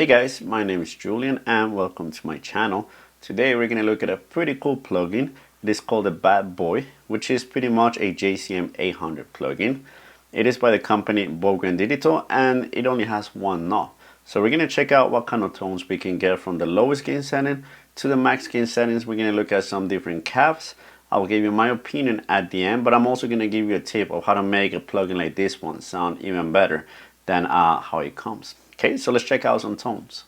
Hey guys, my name is Julian and welcome to my channel. Today we're going to look at a pretty cool plugin. It is called a Bad Boy, which is pretty much a JCM800 plugin. It is by the company Digital and it only has one knob. So we're going to check out what kind of tones we can get from the lowest gain setting to the max gain settings. We're going to look at some different caps. I'll give you my opinion at the end, but I'm also going to give you a tip of how to make a plugin like this one sound even better than how it comes. Okay, so let's check out some tones.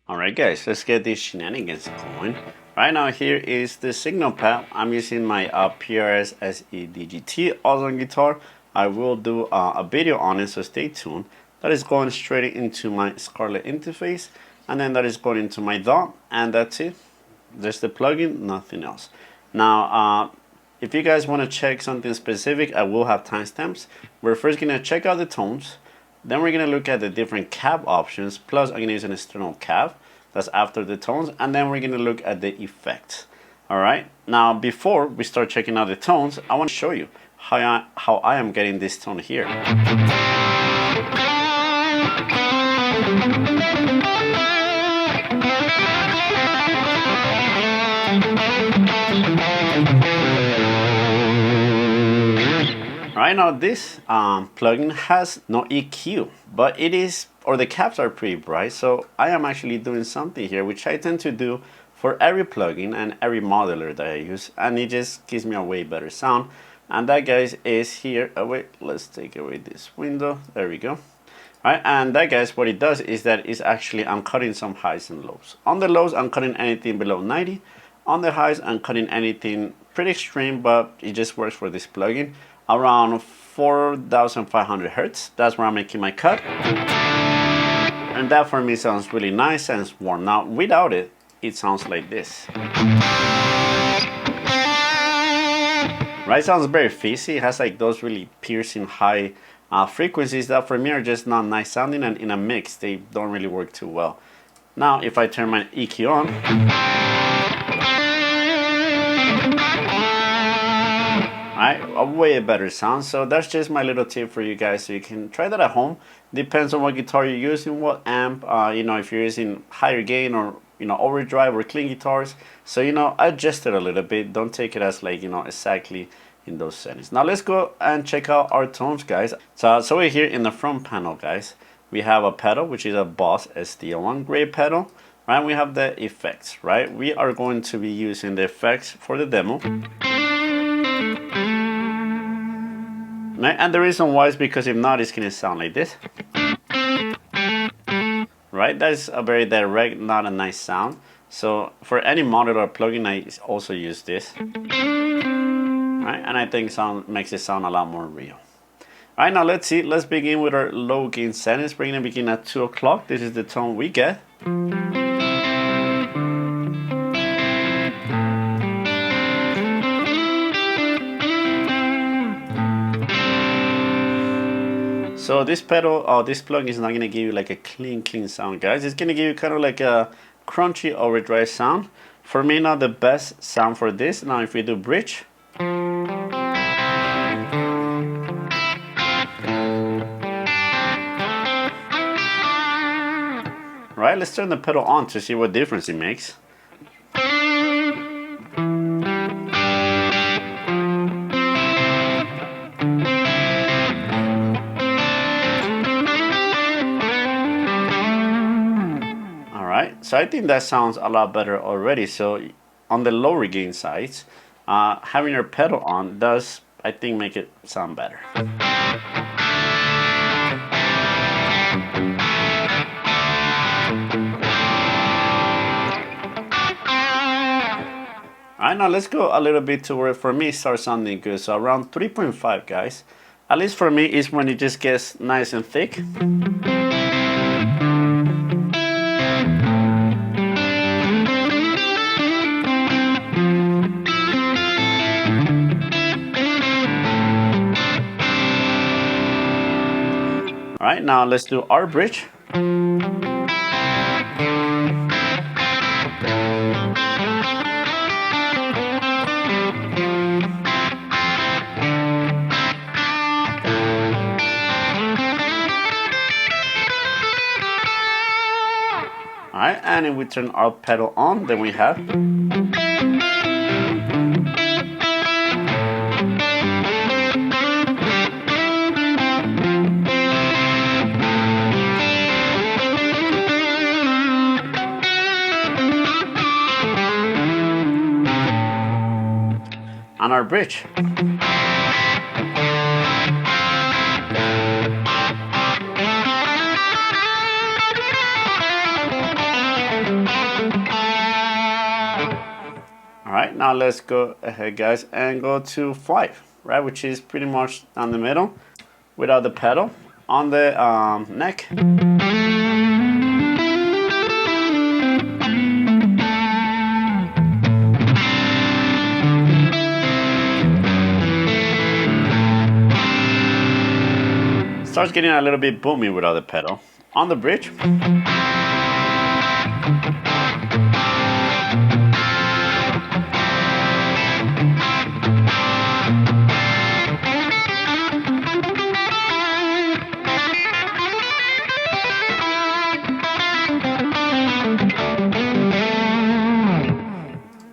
Alright guys, let's get these shenanigans going. Right now here is the signal pad. I'm using my PRS SE DGT also on guitar. I will do a video on it, so stay tuned. That is going straight into my Scarlett interface, and then that is going into my DAW, and that's it. There's the plugin, nothing else. Now, if you guys want to check something specific, I will have timestamps. We're first going to check out the tones. Then we're going to look at the different cap options. Plus, I'm going to use an external cap. That's after the tones. And then we're going to look at the effects. Alright. Now, before we start checking out the tones, I want to show you how I am getting this tone here. Right now this plugin has no EQ, but it is, or the caps are pretty bright, so I am actually doing something here which I tend to do for every plugin and every modeler that I use, and it just gives me a way better sound. And that, guys, is here. Oh wait, let's take away this window. There we go. Right, and that, guys, what it does is that it's actually, I'm cutting some highs and lows. On the lows, I'm cutting anything below 90. On the highs, I'm cutting anything pretty extreme, but it just works for this plugin. Around 4,500 hertz. That's where I'm making my cut. And that for me sounds really nice and warm. Now, without it, it sounds like this. Right, sounds very fizzy. It has like those really piercing high frequencies that for me are just not nice sounding, and in a mix they don't really work too well. Now if I turn my EQ on, right, a way better sound. So that's just my little tip for you guys, so you can try that at home. Depends on what guitar you're using, what amp, you know, if you're using higher gain or, you know, overdrive or clean guitars. So, you know, adjust it a little bit. Don't take it as like, you know, exactly in those settings. Now let's go and check out our tones, guys. So we're here in the front panel, guys. We have a pedal, which is a Boss SDL1 gray pedal, right? We have the effects, right? We are going to be using the effects for the demo. Right? And the reason why is because if not, it's going to sound like this. Right? That's a very direct, not a nice sound. So for any modular plugin, I also use this. Right? And I think makes it sound a lot more real. Alright, now let's see. Let's begin with our low gain settings. We're going to begin at 2 o'clock. This is the tone we get. So this pedal, this plugin is not going to give you like a clean sound, guys. It's going to give you kind of like a crunchy overdrive sound. For me, now the best sound for this. Now if we do bridge. Right, let's turn the pedal on to see what difference it makes. So I think that sounds a lot better already. So on the lower gain sides, having your pedal on does, I think, make it sound better. Alright, now let's go a little bit to where for me it starts sounding good. So around 3.5, guys. At least for me is when it just gets nice and thick. Alright, now let's do our bridge. Alright, and if we turn our pedal on, then we have on our bridge. Alright, now let's go ahead, guys, and go to 5, right, which is pretty much down the middle without the pedal on the neck. Starts getting a little bit boomy without the pedal on the bridge.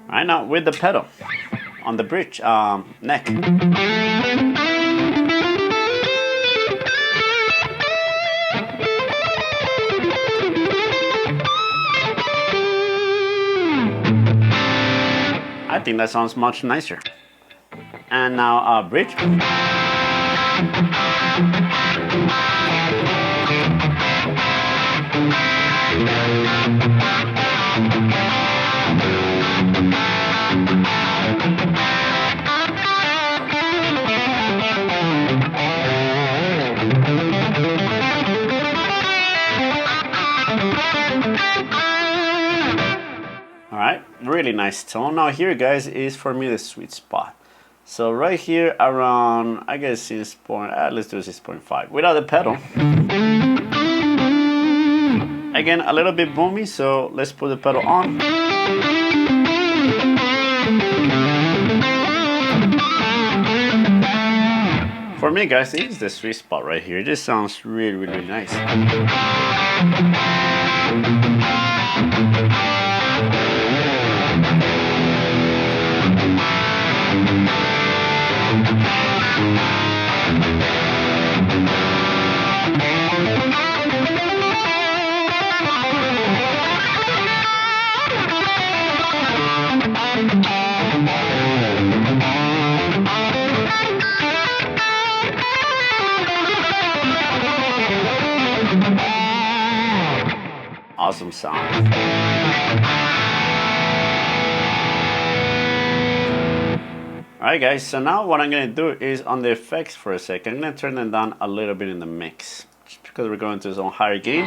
Right now with the pedal on the bridge neck. I think that sounds much nicer. And now bridge. Alright, really nice tone. Now here, guys, is for me the sweet spot. So right here around, I guess let's do 6.5 without the pedal. Again, a little bit boomy, so let's put the pedal on. For me, guys, this is the sweet spot right here. This sounds really, really nice. Awesome sound. Alright, guys, so now what I'm going to do is on the effects for a second, I'm going to turn them down a little bit in the mix, just because we're going to some higher gain.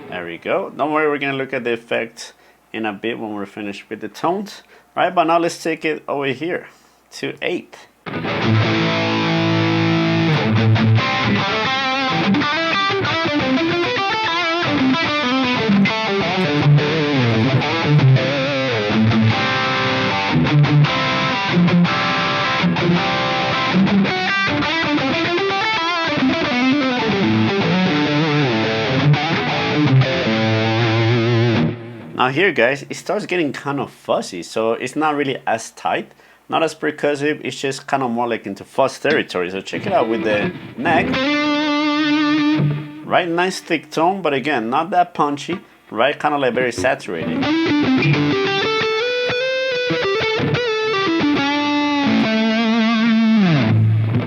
There we go. Don't worry, we're going to look at the effect in a bit when we're finished with the tones. Alright, but now let's take it over here to 8. Now here, guys, it starts getting kind of fuzzy, so it's not really as tight, not as percussive, it's just kind of more like into fuzz territory. So check it out with the neck. Right, nice thick tone, but again, not that punchy, right, kind of like very saturated.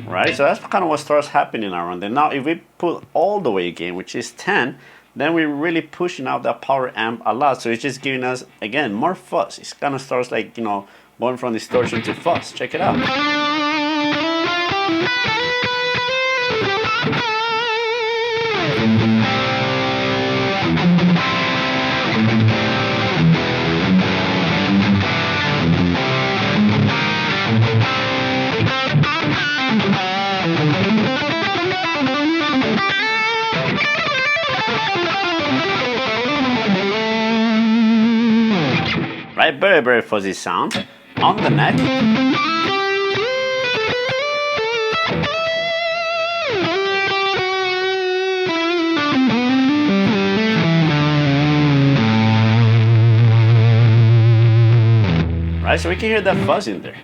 Right, so that's kind of what starts happening around there. Now if we put all the way again, which is 10, then we're really pushing out that power amp a lot, so it's just giving us, again, more fuzz. It kind of starts like, you know, going from distortion to fuzz. Check it out. Right, very, very fuzzy sound on the neck. Alright, so we can hear that fuzz in there.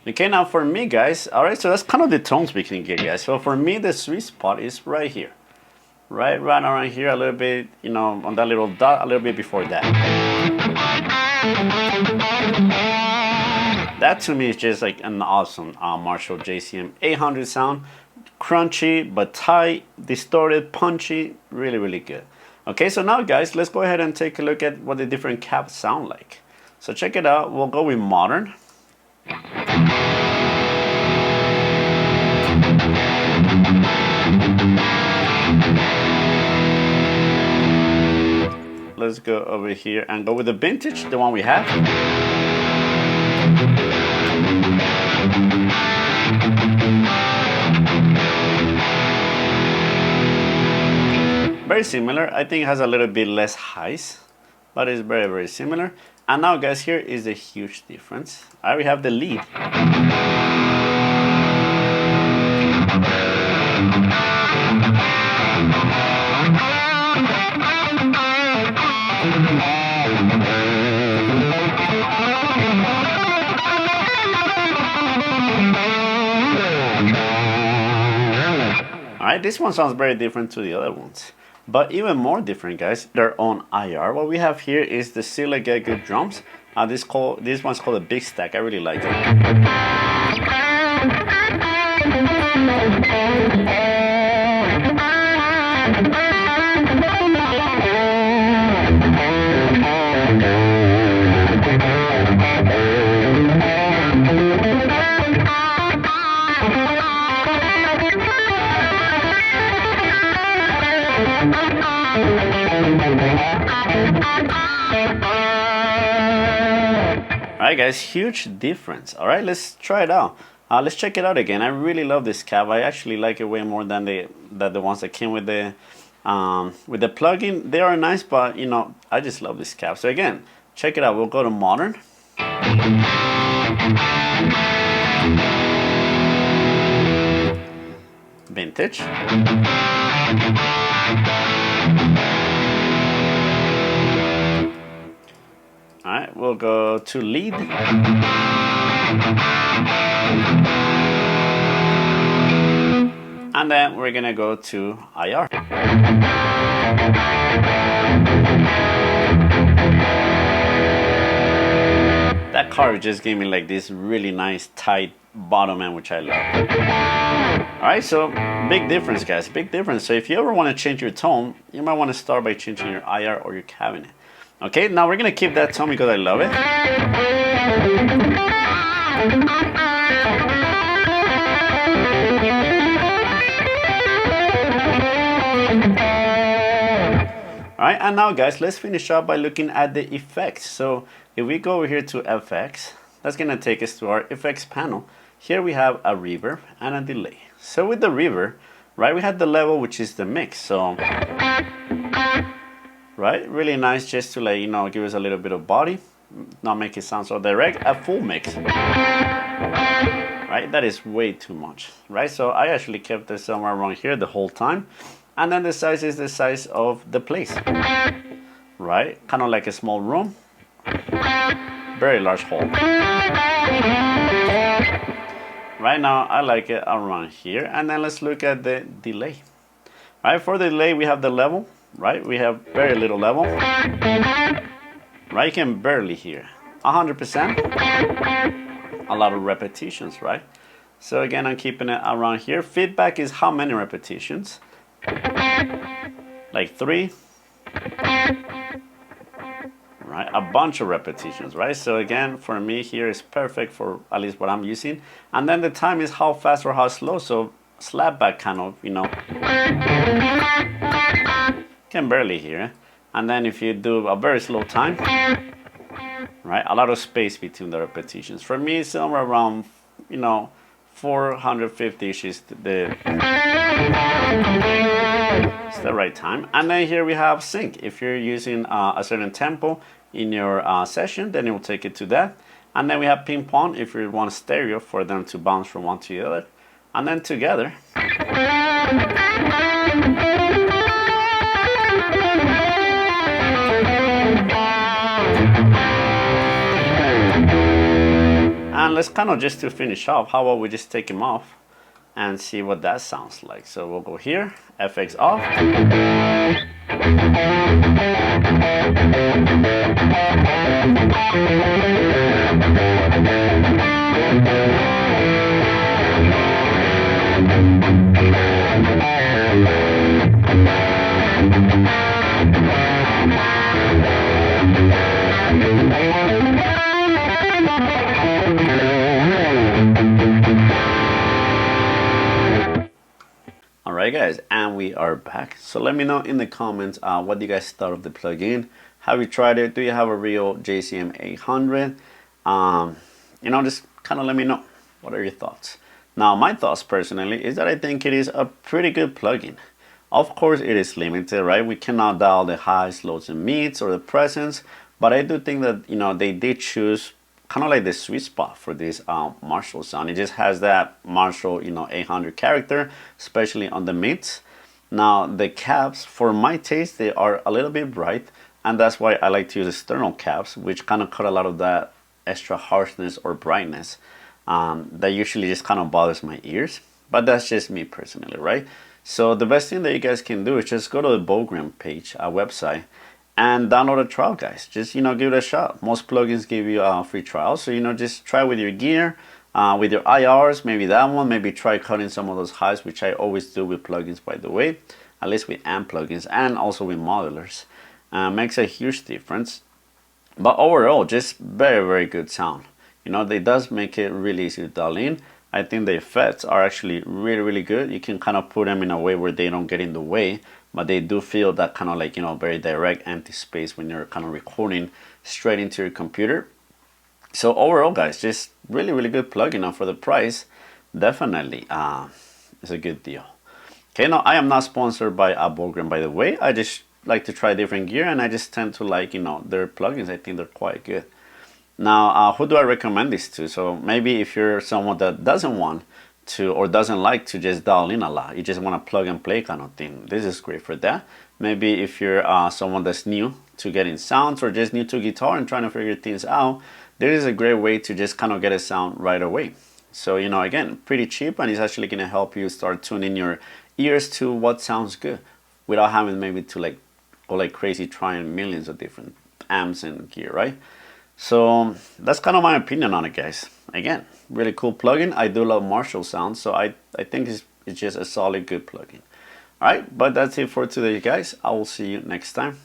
Okay, now for me, guys, alright, so that's kind of the tones we can get, guys. So for me, the sweet spot is right here. Right around here, a little bit, you know, on that little dot, a little bit before that. That to me is just like an awesome Marshall JCM800 sound. Crunchy, but tight, distorted, punchy, really, really good. Okay, so now guys, let's go ahead and take a look at what the different caps sound like. So check it out, we'll go with modern. Let's go over here and go with the vintage, the one we have. Very similar. I think it has a little bit less highs, but it's very, very similar. And now guys, here is the huge difference. We have the lead. Alright, this one sounds very different to the other ones. But even more different, guys, they're on IR. What we have here is the Silla Get Good drums. This one's called a big stack. I really like it. Alright guys, huge difference. Alright, let's try it out. Let's check it out again. I really love this cab. I actually like it way more than the ones that came with the plugin. They are nice, but you know, I just love this cab. So again, check it out. We'll go to modern. Vintage. Alright, we'll go to lead. And then we're gonna go to IR. That car just gave me like this really nice tight bottom end, which I love. Alright, so big difference, guys, big difference. So if you ever want to change your tone, you might want to start by changing your IR or your cabinet. Okay, now we're gonna keep that tone because I love it. Alright, and now guys, let's finish up by looking at the effects. So if we go over here to FX, that's gonna take us to our effects panel. Here we have a reverb and a delay. So with the reverb, right, we have the level, which is the mix. So right, really nice, just to, like, you know, give us a little bit of body, not make it sound so direct. A full mix, right, that is way too much, right? So I actually kept this somewhere around here the whole time. And then the size is the size of the place, right, kind of like a small room, very large hole. Right now I like it around here. And then let's look at the delay. Right, for the delay we have the level. Right, we have very little level. Right, you can barely hear 100%. A lot of repetitions, right? So again, I'm keeping it around here. Feedback is how many repetitions? Like 3. Right, a bunch of repetitions, right? So again, for me here is perfect for at least what I'm using. And then the time is how fast or how slow. So slapback kind of, you know, can barely hear. And then if you do a very slow time, right, a lot of space between the repetitions. For me, somewhere around, you know, 450-ish is the right time. And then here we have sync. If you're using a certain tempo in your session, then it will take it to that. And then we have ping pong if you want stereo for them to bounce from one to the other. And then together. let's kind of just to finish off, how about we just take him off and see what that sounds like. So we'll go here, FX off. Alright guys, and we are back. So let me know in the comments what you guys thought of the plugin. Have you tried it? Do you have a real JCM800? You know, just kind of let me know. What are your thoughts? Now, my thoughts personally is that I think it is a pretty good plugin. Of course, it is limited, right? We cannot dial the highs, lows, and mids or the presence, but I do think that, you know, they did choose kind of like the sweet spot for this Marshall sound. It just has that Marshall, you know, 800 character, especially on the mids. Now, the caps, for my taste, they are a little bit bright, and that's why I like to use external caps, which kind of cut a lot of that extra harshness or brightness that usually just kind of bothers my ears. But that's just me personally, right? So the best thing that you guys can do is just go to the Bogram page, website, and download a trial, guys. Just, you know, give it a shot. Most plugins give you a free trial, so, you know, just try with your gear, with your IRs, maybe that one. Maybe try cutting some of those highs, which I always do with plugins, by the way, at least with amp plugins and also with modulars. Makes a huge difference. But overall, just very, very good sound. You know, it does make it really easy to dial in. I think the effects are actually really, really good. You can kind of put them in a way where they don't get in the way, but they do feel that kind of like, you know, very direct empty space when you're kind of recording straight into your computer. So overall, guys, just really, really good plugin. Now for the price, definitely it's a good deal. Okay, now I am not sponsored by Bogram, by the way. I just like to try different gear, and I just tend to like, you know, their plugins. I think they're quite good. Now, who do I recommend this to? So maybe if you're someone that doesn't want to or doesn't like to just dial in a lot, you just want to plug and play kind of thing, this is great for that. Maybe if you're someone that's new to getting sounds or just new to guitar and trying to figure things out, this is a great way to just kind of get a sound right away. So, you know, again, pretty cheap, and it's actually going to help you start tuning your ears to what sounds good without having maybe to like go like crazy trying millions of different amps and gear, right? So that's kind of my opinion on it, guys. Again, really cool plugin. I do love Marshall sounds, so I think it's just a solid, good plugin. All right, but that's it for today, guys. I will see you next time.